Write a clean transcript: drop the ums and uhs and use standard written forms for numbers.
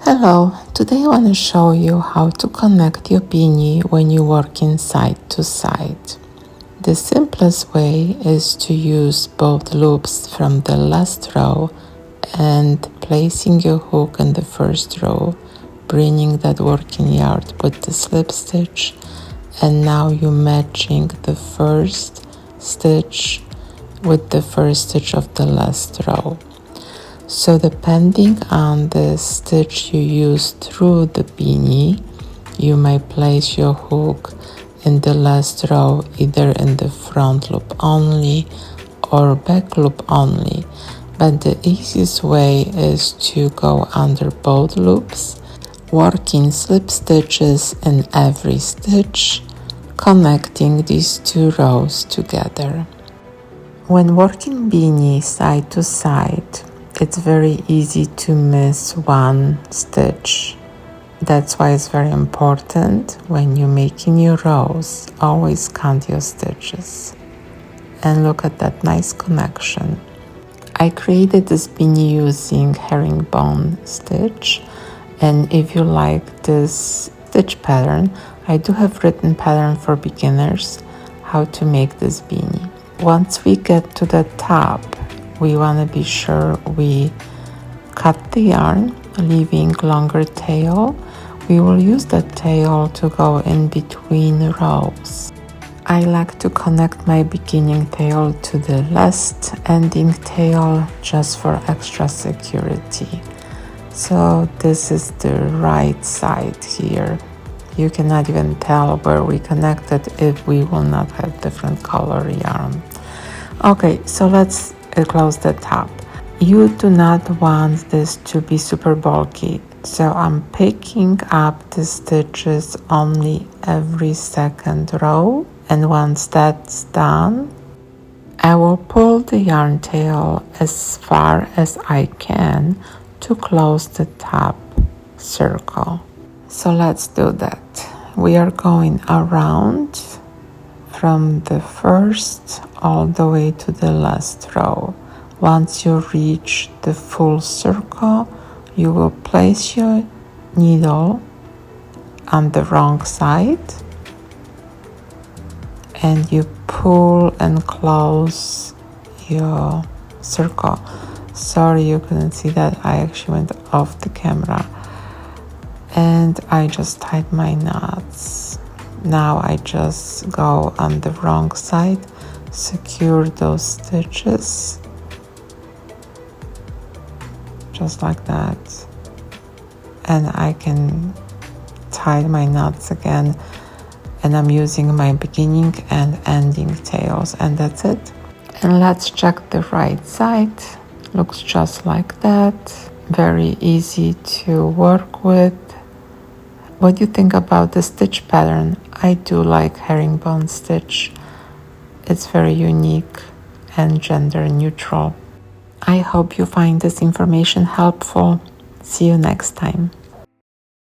Hello, today I want to show you how to connect your beanie when you work in side to side. The simplest way is to use both loops from the last row and placing your hook in the first row, bringing that working yard with the slip stitch, and now you're matching the first stitch with the first stitch of the last row. So depending on the stitch you use through the beanie, you may place your hook in the last row either in the front loop only or back loop only, but the easiest way is to go under both loops, working slip stitches in every stitch, connecting these two rows together. When working beanie side to side, it's very easy to miss one stitch. That's why it's very important when you're making your rows, always count your stitches. And look at that nice connection. I created this beanie using herringbone stitch, and if you like this stitch pattern, I do have written pattern for beginners how to make this beanie. Once we get to the top, we want to be sure we cut the yarn, leaving longer tail. We will use the tail to go in between rows. I like to connect my beginning tail to the last ending tail just for extra security. So this is the right side here. You cannot even tell where we connected if we will not have different color yarn. Okay, so let's close the top. You do not want this to be super bulky, so I'm picking up the stitches only every second row, and once that's done, I will pull the yarn tail as far as I can to close the top circle. So let's do that. We are going around from the first all the way to the last row. Once you reach the full circle, you will place your needle on the wrong side and you pull and close your circle. Sorry you couldn't see that, I actually went off the camera. And I just tied my knots. Now I just go on the wrong side, secure those stitches, just like that. And I can tie my knots again, and I'm using my beginning and ending tails, and that's it. And let's check the right side. Looks just like that. Very easy to work with. What do you think about the stitch pattern? I do like herringbone stitch. It's very unique and gender neutral. I hope you find this information helpful. See you next time.